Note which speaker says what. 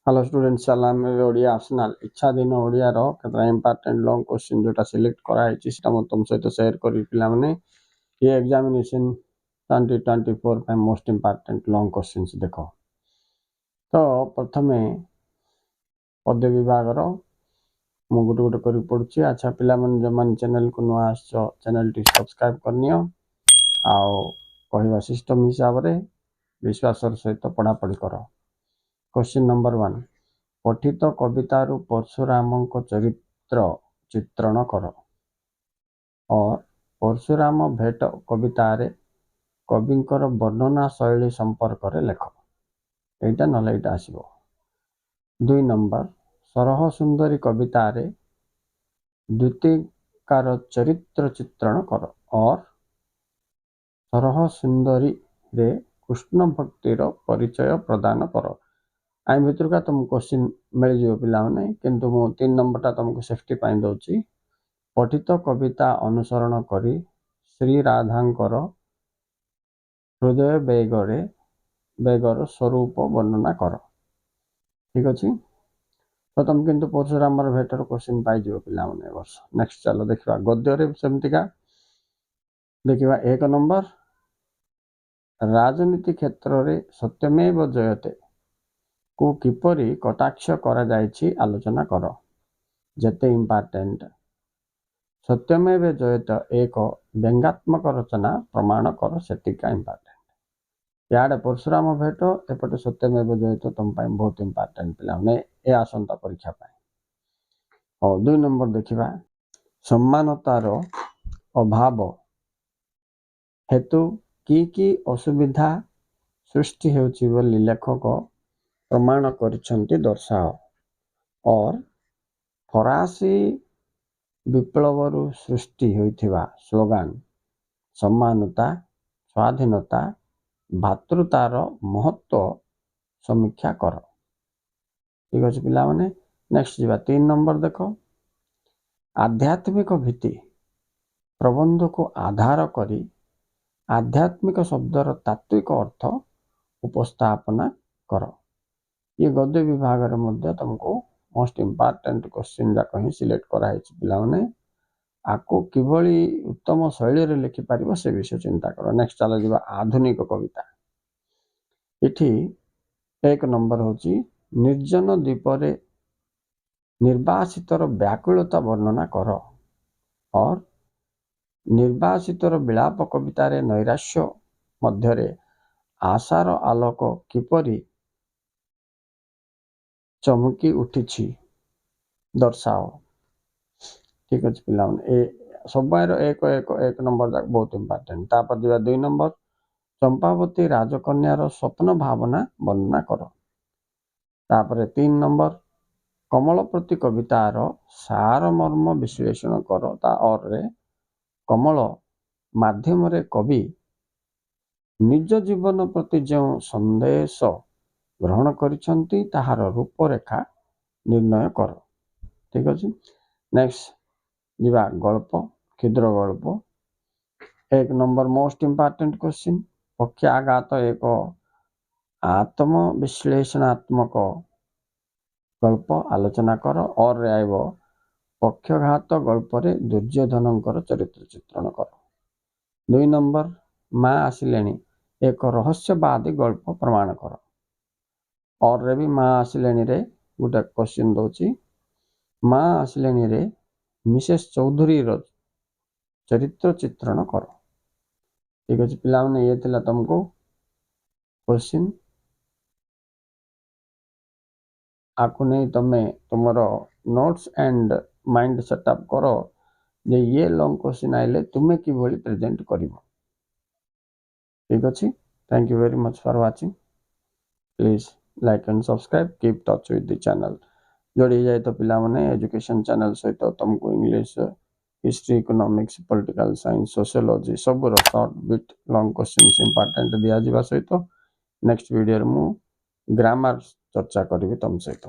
Speaker 1: Hello student सलाम Odia optional इच्छा दिन ओडिया रो केतरा इंपोर्टेंट लॉन्ग क्वेश्चन जोटा सिलेक्ट कराई छिटा म तुम सहित शेयर करी पिला माने ये एग्जामिनेशन 2024 पे मोस्ट इंपोर्टेंट लॉन्ग क्वेश्चंस देखो। तो प्रथमे पद विभाग रो मु गुटे गुटे करी पडुची। अच्छा पिला मन जमन चैनल को नुआ आछो चैनल टी सब्सक्राइब करनियो आउ कहवा सिस्टम हिसाब रे विश्वास सहित पढ़ा पढ़ी करो। क्वेश्चन नंबर 1 पठित कवितारू परशुराम चरित्र चित्रण कर और परशुराम भेट कवितार कविंकर वर्णना शैली संपर्क रे लेख। एटा नले एटा आसीबो। 2 नंबर सरह सुंदरी कवितार द्वितीयकार चरित्र चित्रण कर और सरह सुंदरी रे कृष्ण भक्तिर परिचय प्रदान कर। आई भितर का तुम क्वेश्चन मिल जाओ पिला माने किंतु मु 3 नंबर टा तुमको सेफ्टी पाइन दउची। पठित कविता अनुसरण करी श्री राधांकर हृदय बेगर स्वरूप वर्णना कर। ठीक अछि। तो तुम किंतु परशुराम भेटर क्वेश्चन पाई जाओ पिला माने वर्ष। नेक्स्ट चलो देखिबा गद्य रे सेमति का देखिबा 1 नंबर राजनीति क्षेत्र रे सत्यमेव जयते को किपरि कटाक्ष करा जायछि आलोचना कर। जेते इंपोर्टेंट सत्यमेव जयते एक व्यंग्यात्मक रचना प्रमाण कर सेटिका इंपोर्टेंट। याडे परशुराम भेट एपटे सत्यमेव जयते तुम पाई बहुत इंपोर्टेंट पिला ने ए आसंता परीक्षा पाई। और 2 नंबर देखिबा सम्मानतार अभाव हेतु की असुविधा सृष्टि हेउछि बोली लेखक प्रमाण करिसंती दर्शाओ। और फरासी विप्लवरु सृष्टि होइथिबा स्लोगान सम्मानता स्वाधीनता भातृतार महत्व समीक्षा कर। ठीक अछि पिला माने नेक्स्ट जीवा 3 नंबर देखो आध्यात्मिक भीति प्रबंध को आधार करी आध्यात्मिक शब्दर तात्विक अर्थ उपस्थापना कर। ये गद्य विभाग रे मध्य तुमको मोस्ट इंपोर्टेंट क्वेश्चन जा कहीं सिलेक्ट करा है पिला माने आको किभली उत्तम शैली रे लिखि पारिबो से विषय चिंता करो। नेक्स्ट चला जीवा आधुनिक कविता। इठी 1 नंबर होची निर्जन द्वीप रे निर्वासितर व्याकुलता वर्णना कर और निर्वासितर विलाप कविता रे नैराश्य मध्य रे आशार आलोक किपरि चमकी उठी दर्शाओ। ठीक अछि पिला ए सबैर एक नंबर तक बहुत इंपोर्टेंट। तापर दिवा 2 नंबर चंपावती राजकन्यार स्वप्न भावना वर्णना कर। तापर 3 नंबर कमल प्रति कवितार सार मर्म विश्लेषण कर। ता और रे कमल माध्यम रे कवि निज जीवन प्रति जो संदेश ग्रहण करिसंती ताहार रूपरेखा निर्णय कर। ठीक अछि। नेक्स्ट जीवा गल्प क्षुद्र गल्प 1 नंबर मोस्ट इंपोर्टेंट क्वेश्चन पक्षाघात एक आत्म विश्लेषणात्मक गल्प आलोचना कर और रे आइबो पक्षघात गल्प रे दुर्योधनकर चरित्र चित्रण कर। 2 नंबर मां आसिलेनी एक रहस्यवादी गल्प प्रमाण कर और रे भी मां आसिलेनी रे गुटे क्वेश्चन दोची मां आसिलेनी रे मिसेस चौधरी रो चरित्र चित्रण कर। ठीक अछि पिला माने ये थिला तुमको क्वेश्चन आकु नहीं तमे तुमरो नोट्स एंड माइंड सेटअप करो जे ये लॉन्ग क्वेश्चन आइले तुमे कि भली प्रेजेंट करिवो। ठीक अछि। Thank you very much for watching. Please like and subscribe keep touch with the channel जोड़ी जाए तो पिला माने एजुकेशन चैनल सहित तुमको English history economics political science sociology सब रो short bit long questions important दिया जिबा सहित नेक्स्ट वीडियो रे मु ग्रामर चर्चा करिवि तुम सहित।